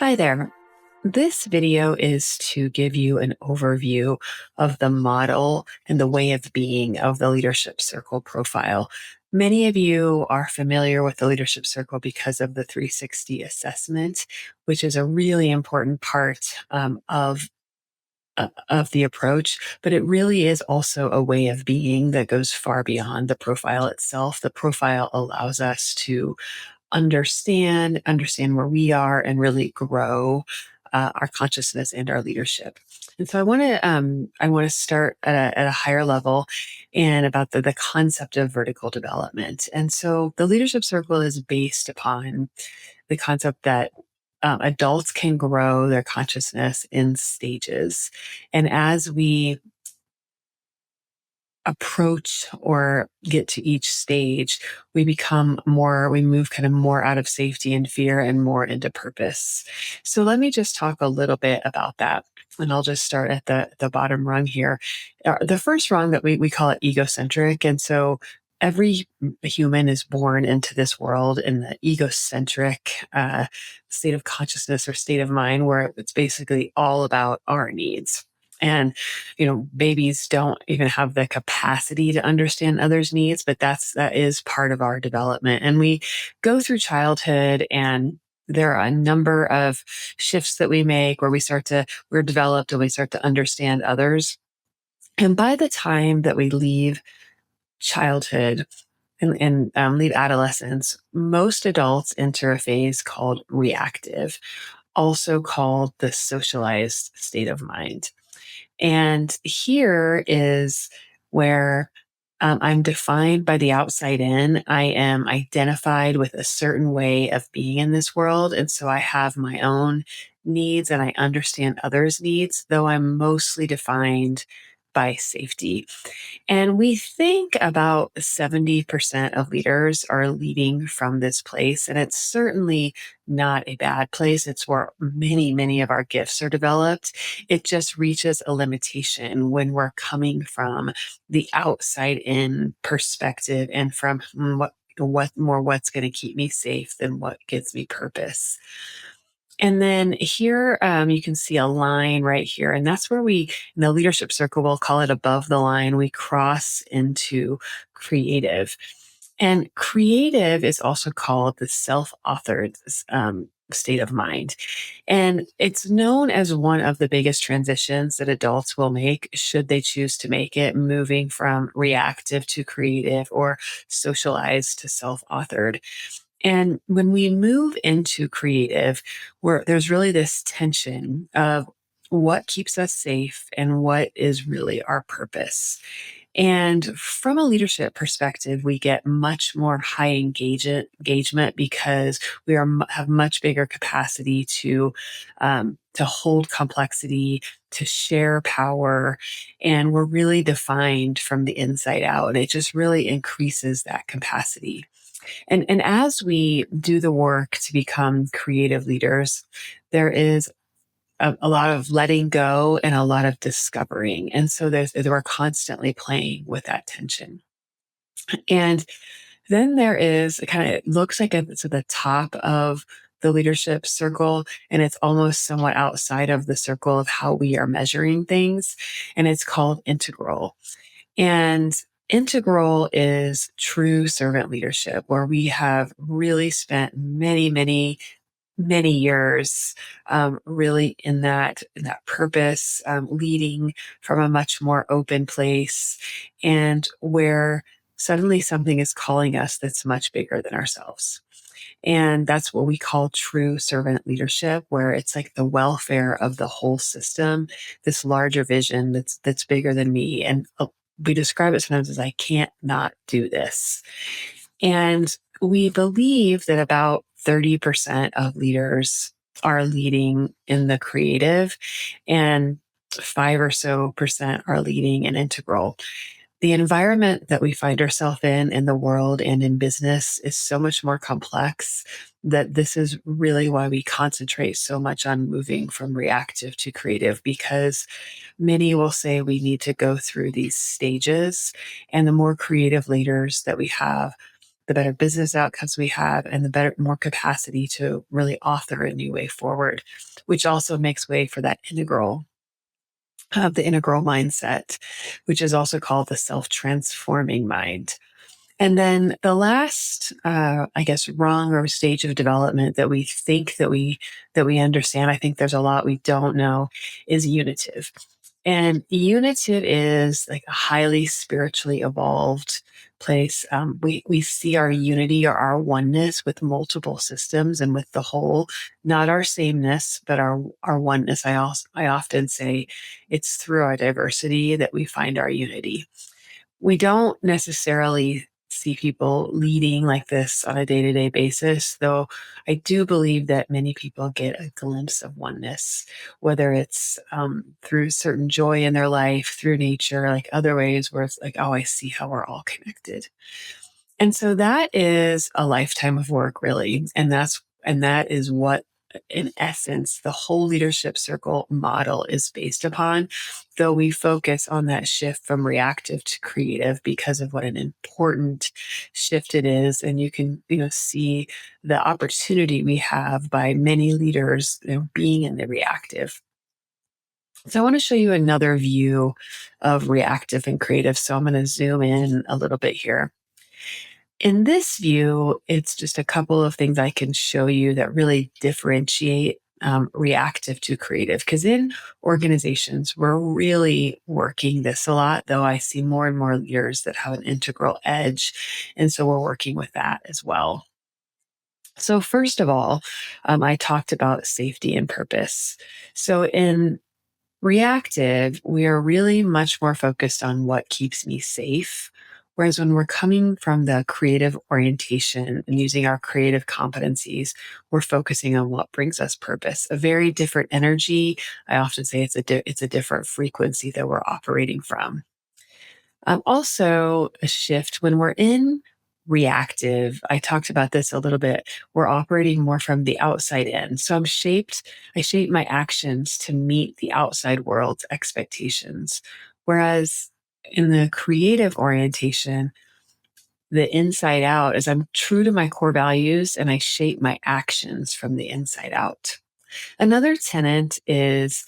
Hi there. This video is to give you an overview of the model and the way of being of the leadership circle profile. Many of you are familiar with the leadership circle because of the 360 assessment, which is a really important part of the approach, but it really is also a way of being that goes far beyond the profile itself. The profile allows us to understand where we are and really grow our consciousness and our leadership. And so I want to start at a higher level and about the concept of vertical development. And so the leadership circle is based upon the concept that adults can grow their consciousness in stages. And as we approach or get to each stage, we move kind of more out of safety and fear and more into purpose. So let me just talk a little bit about that. And I'll just start at the bottom rung here. The first rung that we call it egocentric. And so every human is born into this world in the egocentric state of consciousness or state of mind, where it's basically all about our needs. And babies don't even have the capacity to understand others' needs, but that is part of our development. And we go through childhood, and there are a number of shifts that we make where we're developed and we start to understand others. And by the time that we leave childhood and leave adolescence, most adults enter a phase called reactive, also called the socialized state of mind. And here is where I'm defined by the outside in. I am identified with a certain way of being in this world. And so I have my own needs and I understand others' needs, though I'm mostly defined by safety. And we think about 70% of leaders are leading from this place. And it's certainly not a bad place. It's where many of our gifts are developed. It just reaches a limitation when we're coming from the outside in perspective and from what's going to keep me safe than what gives me purpose. And then here, you can see a line right here. And that's where in the leadership circle, we'll call it above the line, we cross into creative. And creative is also called the self-authored state of mind. And it's known as one of the biggest transitions that adults will make, should they choose to make it, moving from reactive to creative or socialized to self-authored. And when we move into creative, where there's really this tension of what keeps us safe and what is really our purpose. And from a leadership perspective, we get much more high engagement because have much bigger capacity to hold complexity, to share power, and we're really defined from the inside out. And it just really increases that capacity. And as we do the work to become creative leaders, there is a lot of letting go and a lot of discovering. And so we're constantly playing with that tension. And then there is it looks like it's at the top of the leadership circle, and it's almost somewhat outside of the circle of how we are measuring things. And it's called integral. And integral is true servant leadership, where we have really spent many years really in that purpose, leading from a much more open place, and where suddenly something is calling us that's much bigger than ourselves. And that's what we call true servant leadership, where it's like the welfare of the whole system, this larger vision that's bigger than me. And we describe it sometimes as I can't not do this. And we believe that about 30% of leaders are leading in the creative, and 5% or so are leading in integral. The environment that we find ourselves in the world and in business, is so much more complex that this is really why we concentrate so much on moving from reactive to creative, because many will say we need to go through these stages. And the more creative leaders that we have, the better business outcomes we have, and the better, more capacity to really author a new way forward, which also makes way for that integral, the integral mindset, which is also called the self-transforming mind. And then the last, I guess, rung or stage of development that we think that we understand, I think there's a lot we don't know, is unitive. And unitive is like a highly spiritually evolved place. We see our unity or our oneness with multiple systems and with the whole, not our sameness, but our oneness. I often say it's through our diversity that we find our unity. We don't necessarily see people leading like this on a day-to-day basis, though I do believe that many people get a glimpse of oneness, whether it's through certain joy in their life, through nature, like other ways where it's like, oh, I see how we're all connected. And so that is a lifetime of work, really. And that is what, in essence, the whole leadership circle model is based upon, though we focus on that shift from reactive to creative because of what an important shift it is. And you can, see the opportunity we have by many leaders, being in the reactive. So I want to show you another view of reactive and creative. So I'm going to zoom in a little bit here. In this view, it's just a couple of things I can show you that really differentiate reactive to creative. Because in organizations, we're really working this a lot, though I see more and more leaders that have an integral edge. And so we're working with that as well. So, first of all, I talked about safety and purpose. So, in reactive, we are really much more focused on what keeps me safe. Whereas when we're coming from the creative orientation and using our creative competencies, we're focusing on what brings us purpose. A very different energy. I often say it's a different frequency that we're operating from. Also, a shift when we're in reactive. I talked about this a little bit. We're operating more from the outside in. So I shape my actions to meet the outside world's expectations. Whereas in the creative orientation, the inside out is I'm true to my core values and I shape my actions from the inside out. Another tenet is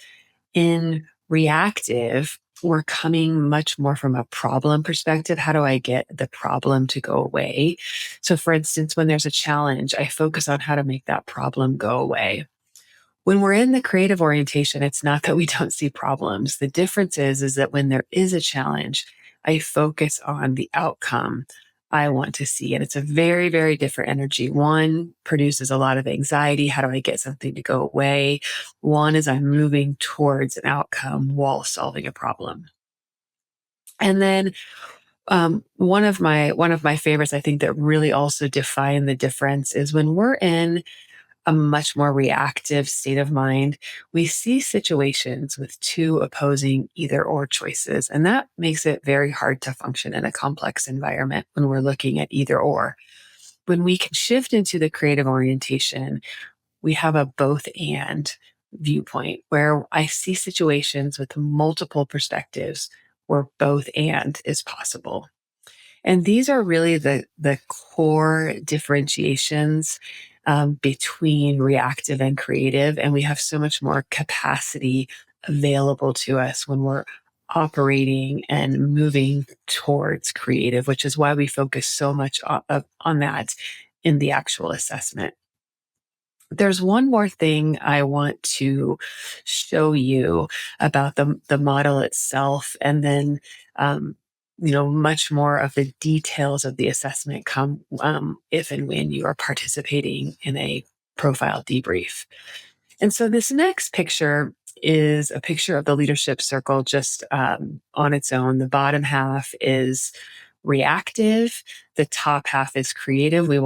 in reactive, we're coming much more from a problem perspective. How do I get the problem to go away? So, for instance, when there's a challenge, I focus on how to make that problem go away. When we're in the creative orientation, it's not that we don't see problems. The difference is that when there is a challenge, I focus on the outcome I want to see. And it's a very, very different energy. One produces a lot of anxiety. How do I get something to go away? One is I'm moving towards an outcome while solving a problem. And then one of my favorites, I think, that really also define the difference is when we're in a much more reactive state of mind, we see situations with two opposing either or choices. And that makes it very hard to function in a complex environment when we're looking at either or. When we can shift into the creative orientation, we have a both and viewpoint where I see situations with multiple perspectives where both and is possible. And these are really the core differentiations between reactive and creative. And we have so much more capacity available to us when we're operating and moving towards creative, which is why we focus so much on that in the actual assessment. There's one more thing I want to show you about the model itself, and then much more of the details of the assessment come if and when you are participating in a profile debrief. And so this next picture is a picture of the leadership circle just on its own. The bottom half is reactive. The top half is creative. We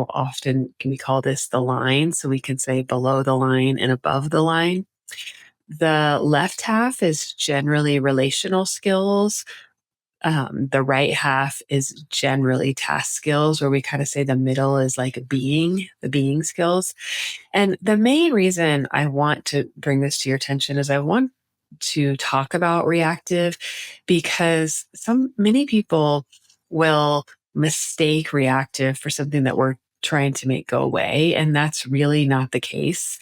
call this the line. So we can say below the line and above the line. The left half is generally relational skills. The right half is generally task skills, where we kind of say the middle is like the being skills. And the main reason I want to bring this to your attention is I want to talk about reactive because many people will mistake reactive for something that we're trying to make go away. And that's really not the case.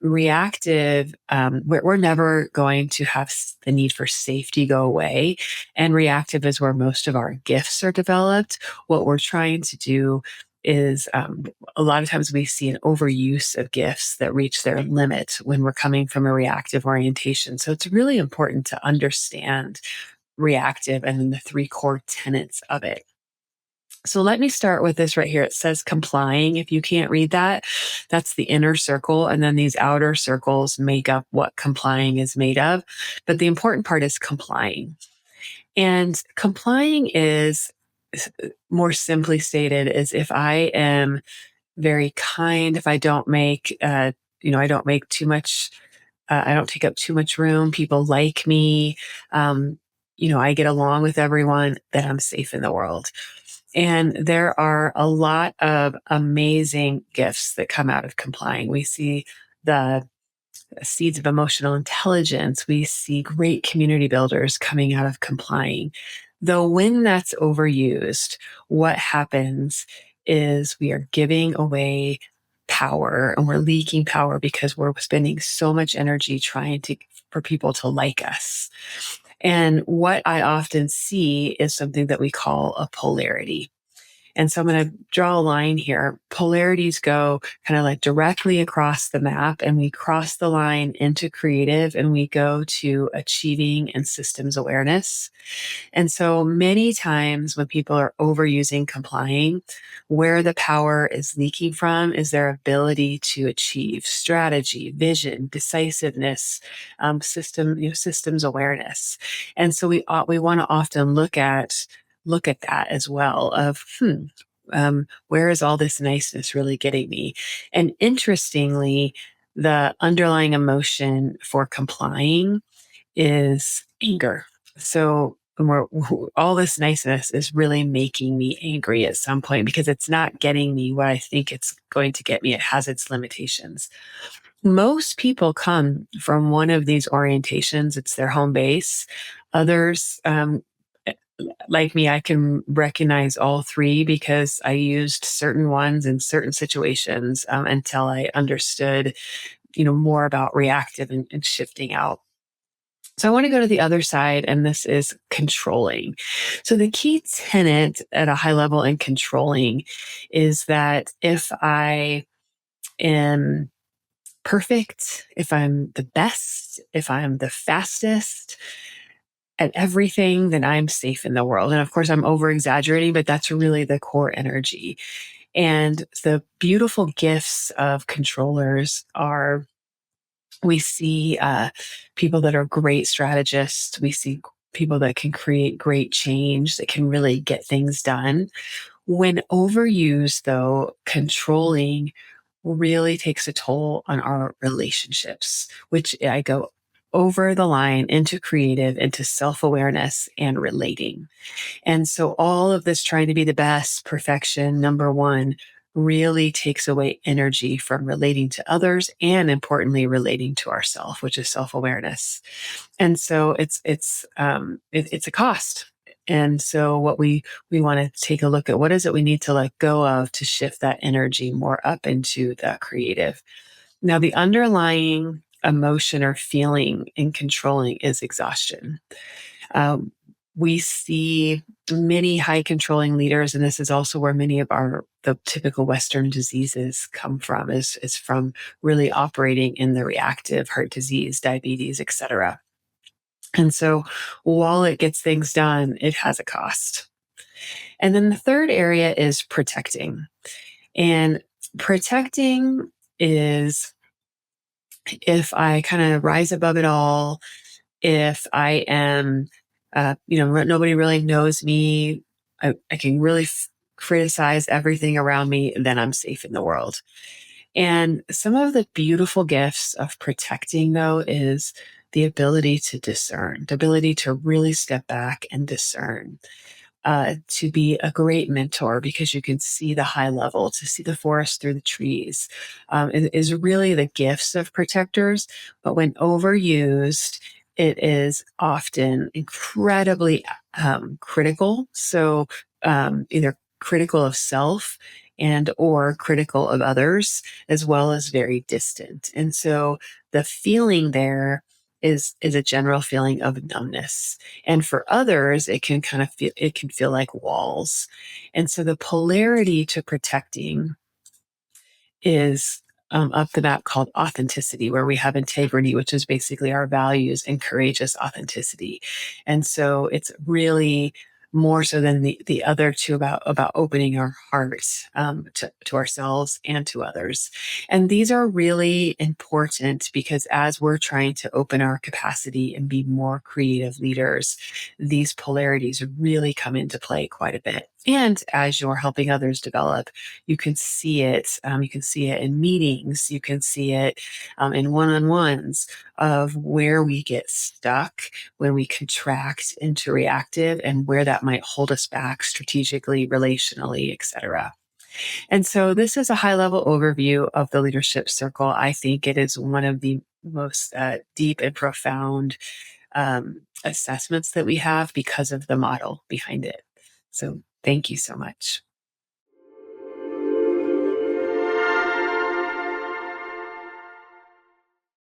Reactive, we're never going to have the need for safety go away. And reactive is where most of our gifts are developed. What we're trying to do is a lot of times we see an overuse of gifts that reach their limit when we're coming from a reactive orientation. So it's really important to understand reactive and then the three core tenets of it. So let me start with this right here. It says complying. If you can't read that, that's the inner circle. And then these outer circles make up what complying is made of. But the important part is complying. And complying is, more simply stated, is if I am very kind, if I don't make, I don't make too much, I don't take up too much room, people like me, I get along with everyone, then I'm safe in the world. And there are a lot of amazing gifts that come out of complying. We see the seeds of emotional intelligence. We see great community builders coming out of complying. Though when that's overused, what happens is we are giving away power and we're leaking power because we're spending so much energy trying to for people to like us. And what I often see is something that we call a polarity. And so I'm going to draw a line here. Polarities go kind of like directly across the map, and we cross the line into creative and we go to achieving and systems awareness. And so many times when people are overusing complying, where the power is leaking from is their ability to achieve strategy, vision, decisiveness, systems awareness. And so we want to often look at that as well of, where is all this niceness really getting me? And interestingly, the underlying emotion for complying is anger. So all this niceness is really making me angry at some point because it's not getting me what I think it's going to get me. It has its limitations. Most people come from one of these orientations. It's their home base. Others, like me, I can recognize all three because I used certain ones in certain situations until I understood, more about reactive and shifting out. So I want to go to the other side, and this is controlling. So the key tenet at a high level in controlling is that if I am perfect, if I'm the best, if I'm the fastest at everything, then I'm safe in the world. And of course, I'm over exaggerating, but that's really the core energy. And the beautiful gifts of controllers are we see people that are great strategists. We see people that can create great change, that can really get things done. When overused, though, controlling really takes a toll on our relationships, which I go over the line into creative, into self awareness and relating. And so all of this trying to be the best, perfection, number one, really takes away energy from relating to others and importantly relating to ourselves, which is self-awareness. And so it's a cost. And so what we want to take a look at, what is it we need to let go of to shift that energy more up into the creative. Now, the underlying emotion or feeling in controlling is exhaustion. Um, we see many high controlling leaders, and this is also where many of the typical Western diseases come from, is from really operating in the reactive heart disease, diabetes, etc. And so while it gets things done, it has a cost. And then the third area is protecting. And protecting is if I kind of rise above it all, if I am, nobody really knows me, I can really criticize everything around me, then I'm safe in the world. And some of the beautiful gifts of protecting, though, is the ability to discern, the ability to really step back and discern. To be a great mentor because you can see the high level, to see the forest through the trees, is really the gifts of protectors. But when overused, it is often incredibly critical. So either critical of self and or critical of others, as well as very distant. And so the feeling there is a general feeling of numbness. And for others, it can kind of feel it can feel like walls. And so the polarity to protecting is up the map called authenticity, where we have integrity, which is basically our values, and courageous authenticity. And so it's really more so than the other two about opening our hearts to ourselves and to others. And these are really important because as we're trying to open our capacity and be more creative leaders, these polarities really come into play quite a bit. And as you're helping others develop, you can see it. You can see it in meetings. You can see it in one-on-ones of where we get stuck when we contract into reactive and where that might hold us back strategically, relationally, etc. And so this is a high-level overview of the leadership circle. I think it is one of the most deep and profound assessments that we have because of the model behind it. So thank you so much.